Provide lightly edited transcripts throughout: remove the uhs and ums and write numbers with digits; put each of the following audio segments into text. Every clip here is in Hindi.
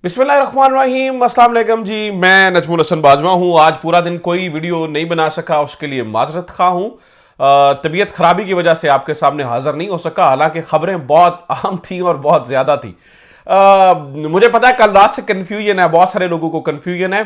बिस्मिल्लाहिर्रहमानिर्रहीम, अस्सलाम वालेकुम जी। मैं नजमुल हसन बाजवा हूँ। आज पूरा दिन कोई वीडियो नहीं बना सका, उसके लिए माजरत खा हूँ। तबीयत खराबी की वजह से आपके सामने हाजिर नहीं हो सका। हालांकि खबरें बहुत अहम थी और बहुत ज्यादा थी। मुझे पता है कल रात से कन्फ्यूजन है, बहुत सारे लोगों को कन्फ्यूजन है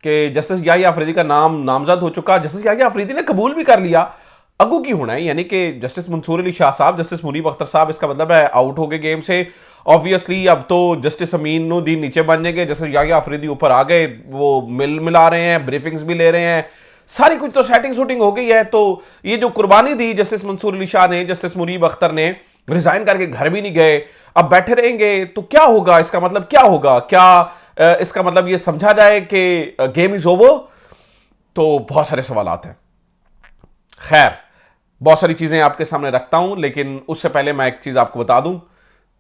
कि जस्टिस याहिया अफरीदी का नाम नामजद हो चुका। जस्टिस याहिया अफरीदी ने कबूल भी कर लिया, अगू की होना है, यानी कि जस्टिस मंसूर अली शाह साहब, जस्टिस मुनीब अख्तर साहब, इसका मतलब है आउट हो गए गेम से। ऑब्वियसली अब तो जस्टिस अमीनुद्दीन नीचे बन जाएंगे, जस्टिस याहिया अफरीदी ऊपर आ गए, वो मिला रहे हैं, ब्रीफिंग्स भी ले रहे हैं, सारी कुछ तो सेटिंग शूटिंग हो गई है। तो ये जो कुर्बानी दी जस्टिस मंसूर अली शाह ने, जस्टिस मुनीब अख्तर ने, रिजाइन करके घर भी नहीं गए, अब बैठे रहेंगे तो क्या होगा? इसका मतलब क्या होगा? क्या इसका मतलब ये समझा जाए कि गेम इज ओवर? तो बहुत सारे सवाल आते हैं। खैर, बहुत सारी चीजें आपके सामने रखता हूं, लेकिन उससे पहले मैं एक चीज आपको बता दूं।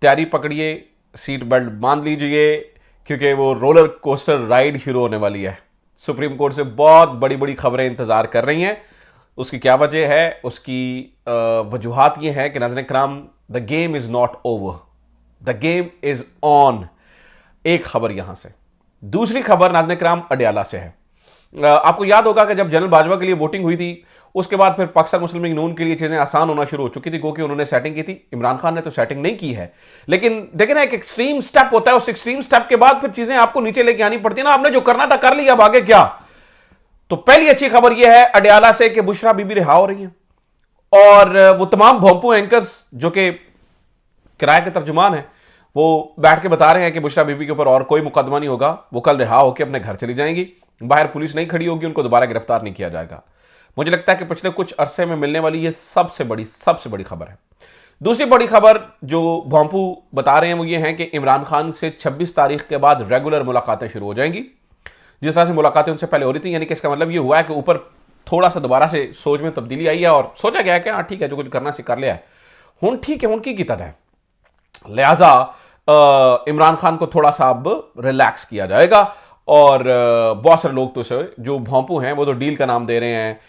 तैयारी पकड़िए, सीट बेल्ट बांध लीजिए, क्योंकि वो रोलर कोस्टर राइड शुरू होने वाली है। सुप्रीम कोर्ट से बहुत बड़ी बड़ी खबरें इंतजार कर रही हैं। उसकी क्या वजह है? उसकी वजूहात ये है कि नाज़रीन कराम, the game is not over, the game is on. एक खबर यहां से। दूसरी खबर नाज़रीन कराम अडयाला से है। आपको याद होगा कि जब जनरल बाजवा के लिए वोटिंग हुई थी, उसके बाद फिर पाकिस्तान मुस्लिम लीग नून के लिए चीजें आसान होना शुरू हो चुकी थी, क्योंकि उन्होंने सेटिंग की थी। इमरान खान ने तो सेटिंग नहीं की है, लेकिन देखिए ना, एक एक्सट्रीम स्टेप होता है, उस एक्सट्रीम स्टेप के बाद फिर चीजें आपको नीचे लेके आनी पड़ती है ना। आपने जो करना था कर लिया, अब आगे क्या? तो पहली अच्छी खबर यह है अडयाला से कि बुशरा बीबी रिहा हो रही है, और वो तमाम भोंपू एंकर्स जो कि किराए के तर्जुमान है, वो बैठ के बता रहे हैं कि बुशरा बीबी के ऊपर और कोई मुकदमा नहीं होगा, वो कल रिहा होकर अपने घर चली जाएंगी, बाहर पुलिस नहीं खड़ी होगी, उनको दोबारा गिरफ्तार नहीं किया जाएगा। मुझे लगता है कि पिछले कुछ अरसे में मिलने वाली ये सबसे बड़ी खबर है। दूसरी बड़ी खबर जो भोंपू बता रहे हैं वो ये है कि इमरान खान से 26 तारीख के बाद रेगुलर मुलाकातें शुरू हो जाएंगी, जिस तरह से मुलाकातें उनसे पहले हो रही थी। यानी कि इसका मतलब ये हुआ है कि ऊपर थोड़ा सा दोबारा से सोच में तब्दीली आई है, और सोचा गया है कि हाँ ठीक है, जो कुछ करना से कर लिया है, हूं ठीक है, हूं की तरह है। लिहाजा इमरान खान को थोड़ा सा अब रिलैक्स किया जाएगा, और बहुत सारे लोग तो इसे जो भोंपू हैं वो तो डील का नाम दे रहे हैं।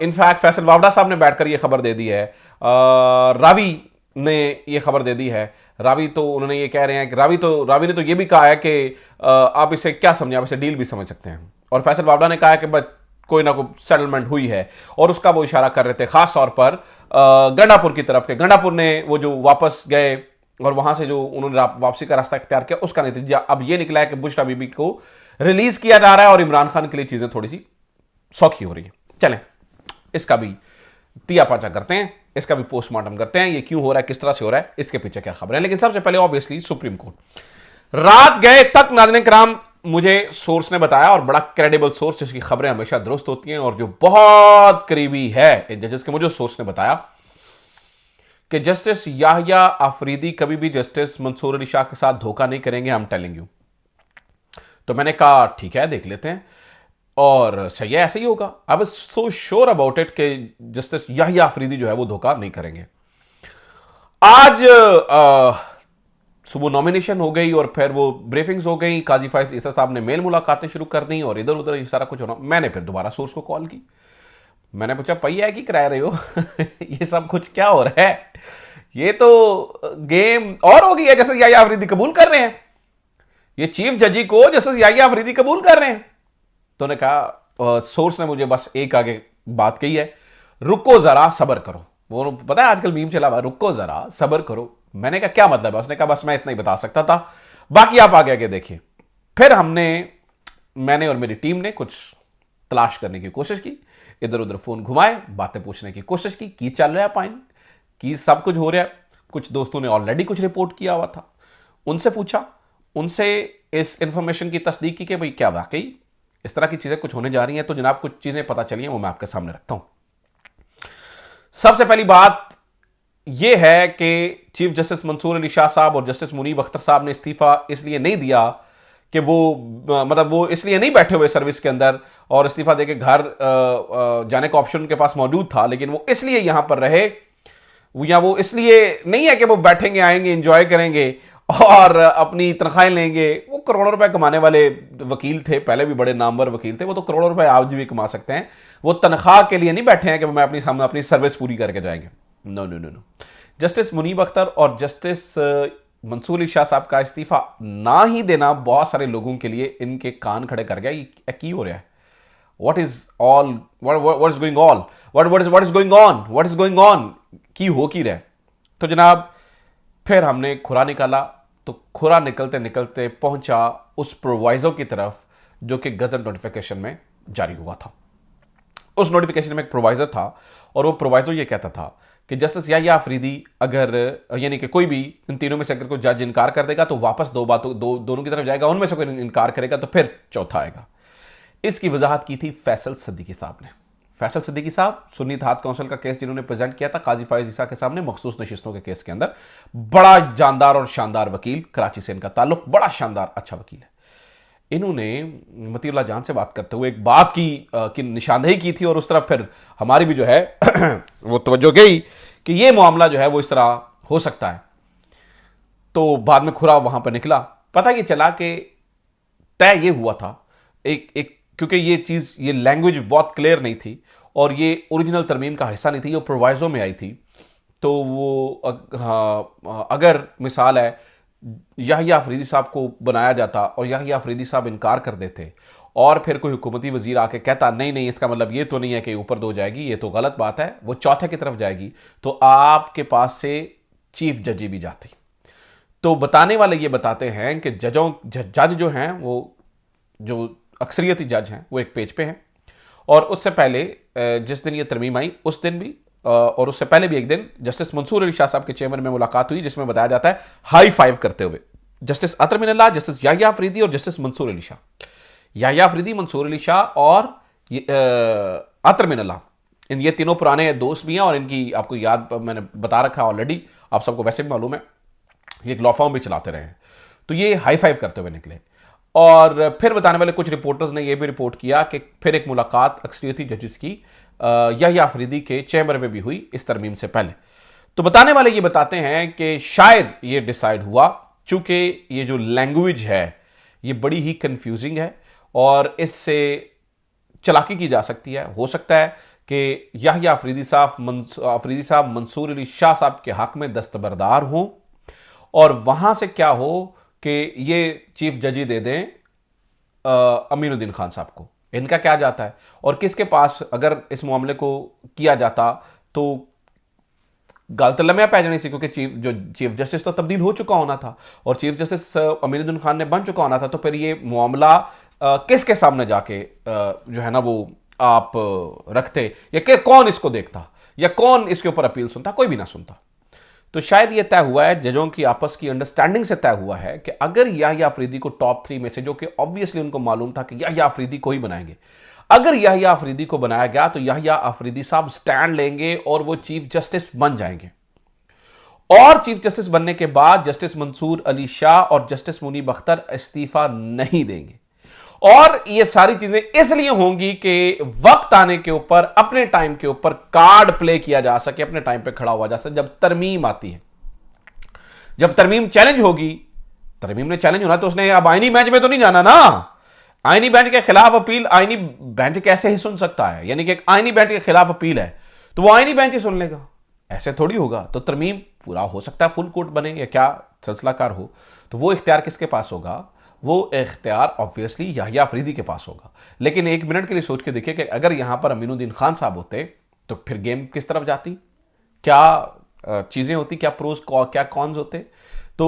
इनफैक्ट फैसल वावड़ा साहब ने बैठकर ये खबर दे दी है, रावी ने ये खबर दे दी है। रावी तो उन्होंने ये कह रहे हैं कि रावी ने तो ये भी कहा है कि आप इसे क्या समझे, आप इसे डील भी समझ सकते हैं। और फैसल वावड़ा ने कहा है कि बस कोई ना कोई सेटलमेंट हुई है, और उसका वो इशारा कर रहे थे खास तौर पर गंडापुर की तरफ के। गंडापुर ने वो जो वापस गए और वहां से जो उन्होंने वापसी का रास्ता इख्तियार किया, उसका नतीजा अब ये निकला है कि बुशरा बीबी को रिलीज किया जा रहा है, और इमरान खान के लिए चीजें थोड़ी सी सौखी हो रही है। चलें, इसका भी तिया पाचा करते हैं, इसका भी पोस्टमार्टम करते हैं, ये क्यों हो रहा है, किस तरह से हो रहा है, इसके पीछे क्या खबर है। लेकिन सबसे पहले ऑब्वियसली सुप्रीम कोर्ट। रात गए तक नाज़रीन कराम, मुझे सोर्स ने बताया, और बड़ा क्रेडिबल सोर्स जिसकी खबरें हमेशा दुरुस्त होती हैं और जो बहुत करीबी है जजेस के, मुझे सोर्स ने बताया कि जस्टिस याहिया अफरीदी कभी भी जस्टिस मंसूर अली शाह के साथ धोखा नहीं करेंगे, आई एम टेलिंग यू। तो मैंने कहा ठीक है, देख लेते हैं, और सही है, ऐसे ही होगा। I was so sure about it कि जस्टिस याहिया अफरीदी जो है वो धोखा नहीं करेंगे। आज सुबह नॉमिनेशन हो गई, और फिर वो ब्रीफिंग्स हो गई, काजी फाइज ईसा साहब ने मेल मुलाकातें शुरू कर दी, और इधर उधर ये सारा कुछ होना। मैंने फिर दोबारा सोर्स को कॉल की, मैंने पूछा पही है कि करा रहे हो ये सब कुछ क्या हो रहा है? ये तो गेम और हो गई है। जस्टिस याहिया अफरीदी कबूल कर रहे हैं, ये चीफ जजी को जस्टिस याहिया अफरीदी कबूल कर रहे हैं। तो उन्होंने कहा, सोर्स ने मुझे बस एक आगे बात कही है, रुको जरा सब्र करो। वो पता है आजकल मीम चला हुआ, रुको जरा सब्र करो। मैंने कहा क्या मतलब है? उसने कहा बस मैं इतना ही बता सकता था, बाकी आप आगे आगे देखिए। फिर मैंने और मेरी टीम ने कुछ तलाश करने की कोशिश की, इधर उधर फोन घुमाए, बातें पूछने की कोशिश की चल रहा है पाइन, की सब कुछ हो रहा है। कुछ दोस्तों ने ऑलरेडी कुछ रिपोर्ट किया हुआ था, उनसे पूछा, उनसे इस इंफॉर्मेशन की तस्दीक की कि भाई क्या वाकई इस तरह की चीजें कुछ होने जा रही हैं। तो जनाब कुछ चीजें पता चली हैं, वो मैं आपके सामने रखता हूं। सबसे पहली बात यह है कि चीफ जस्टिस मंसूर अली शाह साहब और जस्टिस मुनीब अख्तर साहब ने इस्तीफा इसलिए नहीं दिया कि वो इसलिए नहीं बैठे हुए सर्विस के अंदर और इस्तीफा देके घर जाने का ऑप्शन उनके पास मौजूद था, लेकिन वो इसलिए यहां पर रहे, या वो इसलिए नहीं है कि वो बैठेंगे, आएंगे, एंजॉय करेंगे और अपनी तनख्वाहें लेंगे। वो करोड़ों रुपए कमाने वाले वकील थे, पहले भी बड़े नामवर वकील थे, वो तो करोड़ों रुपए आज भी कमा सकते हैं। वो तनख्वाह के लिए नहीं बैठे हैं कि मैं अपनी सामने सर्विस पूरी करके जाएंगे। No no no no. Justice Munib Akhtar और जस्टिस मंसूर अली शाह साहब का इस्तीफा ना ही देना बहुत सारे लोगों के लिए इनके कान खड़े कर गया। ये की हो रहा है? What is all what is going on what is going on what is going on की हो की रहे। तो जनाब फिर हमने खुरा निकाला, तो खुरा निकलते निकलते पहुंचा उस प्रोवाइजो की तरफ जो कि गजट नोटिफिकेशन में जारी हुआ था। उस नोटिफिकेशन में एक प्रोवाइजर था और वो प्रोवाइजर ये कहता था कि जस्टिस याहिया अफरीदी अगर यानी कि कोई भी इन तीनों में से अगर कोई जज इनकार कर देगा तो वापस दोनों की तरफ जाएगा, उनमें से कोई इनकार करेगा तो फिर चौथा आएगा। इसकी वजाहत की थी फैसल सिद्दीकी साहब ने। फैसल सिद्दीकी साहब सुन्नी इत्तेहाद काउंसिल का केस जिन्होंने प्रेजेंट किया था काजी फायज ईसा के सामने मखसूस नशिस्तों के केस के अंदर, बड़ा जानदार और शानदार वकील, कराची से इनका ताल्लुक, बड़ा शानदार अच्छा वकील है। इन्होंने मतीउल्लाह जान से बात करते हुए एक बात की निशानदेही की थी और उस तरफ फिर हमारी भी जो है वो तवज्जो गई कि ये मामला जो है वो इस तरह हो सकता है। तो बाद में खुरा वहां पर निकला, पता ये चला कि तय ये हुआ था एक क्योंकि ये लैंग्वेज बहुत क्लियर नहीं थी और ये ओरिजिनल तरमीम का हिस्सा नहीं थी, ये प्रोवाइजो में आई थी। तो वो अगर मिसाल है याहिया अफरीदी साहब को बनाया जाता और याहिया अफरीदी साहब इनकार कर देते और फिर कोई हुकूमती वजीर आके कहता नहीं नहीं इसका मतलब ये तो नहीं है कि ऊपर दो जाएगी, ये तो गलत बात है, वो चौथे की तरफ जाएगी, तो आपके पास से चीफ जजी भी जाती। तो बताने वाले ये बताते हैं कि जज जो हैं वो जो अक्सरियती जज हैं वो एक पेज पे हैं और उससे पहले जिस दिन ये तरमीम आई उस दिन भी और उससे पहले भी एक दिन जस्टिस मंसूर अली शाह साहब के चेंबर में मुलाकात हुई जिसमें बताया जाता है हाई फाइव करते हुए जस्टिस अतर मिनल्लाह, जस्टिस याहिया अफरीदी और जस्टिस मंसूर अली शाह। याहिया अफरीदी, मंसूर अली शाह और अतर मिनल्लाह, ये तीनों पुराने दोस्त भी हैं और इनकी आपको याद मैंने बता रखा है ऑलरेडी, आप सबको वैसे भी मालूम है, ये एक लॉ फर्म भी चलाते रहे हैं। तो ये हाई फाइव करते हुए निकले और फिर बताने वाले कुछ रिपोर्टर्स ने यह भी रिपोर्ट किया कि फिर एक मुलाकात अक्सरियती जजेस की याहिया अफरीदी के चैम्बर में भी हुई इस तरमीम से पहले। तो बताने वाले ये बताते हैं कि शायद ये डिसाइड हुआ, चूंकि ये जो लैंग्वेज है ये बड़ी ही कंफ्यूजिंग है और इससे चालाकी की जा सकती है। हो सकता है कि याहिया अफरीदी साहब मंसूर अली शाह साहब के हक में दस्तबरदार हों और वहां से क्या हो कि ये चीफ जजी दे दें अमीनुद्दीन खान साहब को। इनका क्या जाता है और किसके पास अगर इस मामले को किया जाता तो गलत लम्हा पै जानी सी, क्योंकि चीफ जस्टिस तो तब्दील हो चुका होना था और चीफ जस्टिस अमीनुद्दीन खान ने बन चुका होना था। तो फिर ये मामला किसके सामने जाके जो है ना वो आप रखते या कौन इसको देखता या कौन इसके ऊपर अपील सुनता? कोई भी ना सुनता। तो शायद यह तय हुआ है, जजों की आपस की अंडरस्टैंडिंग से तय हुआ है कि अगर याहिया अफरीदी को टॉप 3 में से, जो कि ऑब्वियसली उनको मालूम था कि याहिया अफरीदी को ही बनाएंगे, अगर याहिया अफरीदी को बनाया गया तो याहिया अफरीदी साहब स्टैंड लेंगे और वो चीफ जस्टिस बन जाएंगे। और चीफ जस्टिस बनने के बाद जस्टिस मंसूर अली शाह और जस्टिस मुनीब अख्तर इस्तीफा नहीं देंगे और ये सारी चीजें इसलिए होंगी कि वक्त आने के ऊपर, अपने टाइम के ऊपर कार्ड प्ले किया जा सके, अपने टाइम पे खड़ा हुआ जा सके। जब तरमीम आती है, जब तरमीम चैलेंज होगी, तरमीम ने चैलेंज होना तो उसने अब आईनी बेंच में तो नहीं जाना ना। आईनी बेंच के खिलाफ अपील आईनी बेंच कैसे ही सुन सकता है? यानी कि एक आईनी बेंच के खिलाफ अपील है तो वो आईनी बेंच ही सुन लेगा, ऐसे थोड़ी होगा। तो तरमीम पूरा हो सकता है फुल कोर्ट बने या क्या सिलसिलाकार हो, तो वो इख्तियार किसके पास होगा? वो इख्तियार ऑब्वियसली याहिया अफरीदी के पास होगा। लेकिन एक मिनट के लिए सोच के देखिए कि अगर यहां पर अमीनुद्दीन खान साहब होते तो फिर गेम किस तरफ जाती, क्या चीजें होती, क्या प्रोज क्या कॉन्स होते। तो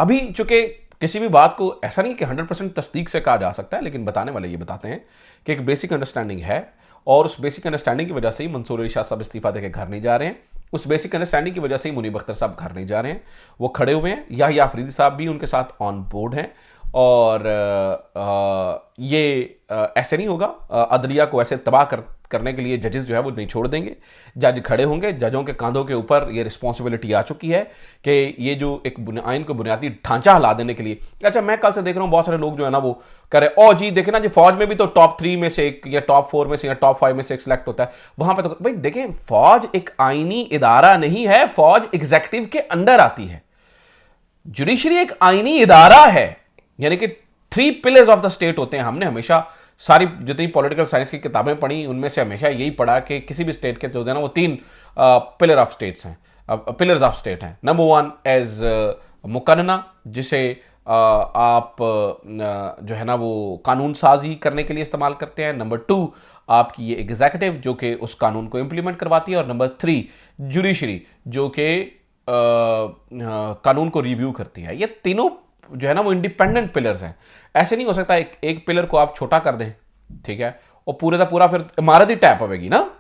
अभी चूंकि किसी भी बात को ऐसा नहीं कि 100% तस्दीक से कहा जा सकता है, लेकिन बताने वाले ये बताते हैं कि एक बेसिक अंडरस्टैंडिंग है और उस बेसिक अंडरस्टैंडिंग की वजह से ही मंसूर अली शाह साहब इस्तीफा देकर घर नहीं जा रहे हैं। उस बेसिक अंडरस्टैंडिंग की वजह से ही मुनीब अख्तर साहब घर नहीं जा रहे हैं, वो खड़े हुए हैं। याहिया अफरीदी साहब भी उनके साथ ऑन बोर्ड हैं और ये ऐसे नहीं होगा, अदलिया को ऐसे तबाह करने के लिए जजेस जो है वो नहीं छोड़ देंगे। जज खड़े होंगे, जजों के कांधों के ऊपर ये रिस्पॉन्सिबिलिटी आ चुकी है कि ये जो एक आइन को बुनियादी ढांचा हिला देने के लिए। अच्छा, मैं कल से देख रहा हूँ बहुत सारे लोग जो है ना वो करे, ओ जी देखे ना जी फौज में भी तो टॉप 3 में से एक या टॉप 4 में से या टॉप 5 में से एक सिलेक्ट होता है, वहां पे तो भाई देखें फौज एक आईनी इदारा नहीं है, फौज एग्जीक्यूटिव के अंडर आती है। जुडिशरी एक आईनी इदारा है, यानी कि 3 पिलर्स ऑफ द स्टेट होते हैं। हमने हमेशा सारी जितनी पॉलिटिकल साइंस की किताबें पढ़ी उनमें से हमेशा यही पढ़ा कि किसी भी स्टेट के जो है ना वो 3 पिलर ऑफ स्टेट्स हैं, पिलर्स ऑफ स्टेट हैं। नंबर 1 एज मुकन्ना, जिसे आप जो है ना वो कानून साजी करने के लिए इस्तेमाल करते हैं। नंबर 2 आपकी ये एग्जीक्यूटिव, जो कि उस कानून को इंप्लीमेंट करवाती है। और नंबर 3 जुडिशरी, जो कि कानून को रिव्यू करती है। ये तीनों जो है ना वो इंडिपेंडेंट पिलर्स हैं। ऐसे नहीं हो सकता एक पिलर को आप छोटा कर दें, ठीक है, और पूरे का पूरा फिर इमारत ही टैप होगी ना,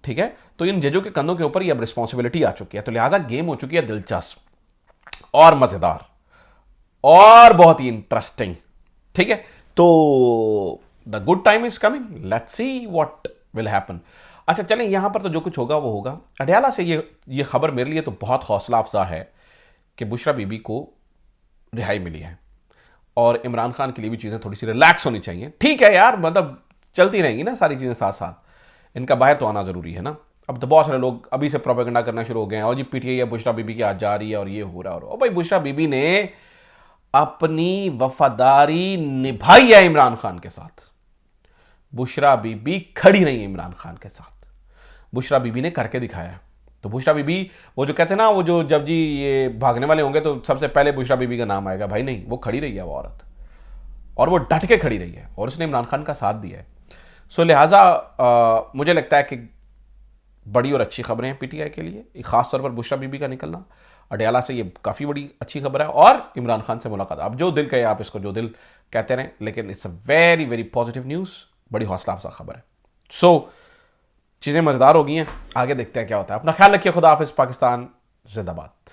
ठीक है। तो इन जजों के कंधों के ऊपर ये अब रिस्पॉन्सिबिलिटी आ चुकी है, तो लिहाजा गेम हो चुकी है दिलचस्प और मजेदार और बहुत ही इंटरेस्टिंग, ठीक है। तो the good time is coming, let's see what will happen. अच्छा चलें, यहां पर तो जो कुछ होगा वो होगा। अडयाला से ये खबर मेरे लिए तो बहुत हौसला अफजा है कि बुशरा बीबी को रिहाई मिली है, और इमरान खान के लिए भी चीज़ें थोड़ी सी रिलैक्स होनी चाहिए। ठीक है यार, मतलब चलती रहेंगी ना सारी चीज़ें साथ साथ, इनका बाहर तो आना ज़रूरी है ना। अब तो बहुत सारे लोग अभी से प्रोपेगेंडा करना शुरू हो गए हैं, और जी पीटीआई या बुशरा बीबी की आज जा रही है और ये हो रहा है। और भाई बुशरा बीबी ने अपनी वफादारी निभाई है इमरान खान के साथ। बुशरा बीबी खड़ी नहीं है इमरान खान के साथ, बुशरा बीबी ने करके दिखाया है। तो बुशरा बीबी, वो जो कहते हैं ना, वो जो जब जी ये भागने वाले होंगे तो सबसे पहले बुशरा बीबी का नाम आएगा। भाई नहीं, वो खड़ी रही है वो औरत, और वो डट के खड़ी रही है, और उसने इमरान खान का साथ दिया है। सो लिहाजा मुझे लगता है कि बड़ी और अच्छी खबरें हैं पीटीआई के लिए, खासतौर पर बुशरा बीबी का निकलना अडयाला से, ये काफ़ी बड़ी अच्छी खबर है। और इमरान खान से मुलाकात, अब जो दिल कहे आप इसको जो दिल कहते रहें, लेकिन it's a very very positive news, बड़ी हौसला अफजा खबर है। सो चीज़ें मज़ेदार हो गई हैं, आगे देखते हैं क्या होता है। अपना ख्याल रखिए, खुदा हाफिज़, पाकिस्तान जिंदाबाद।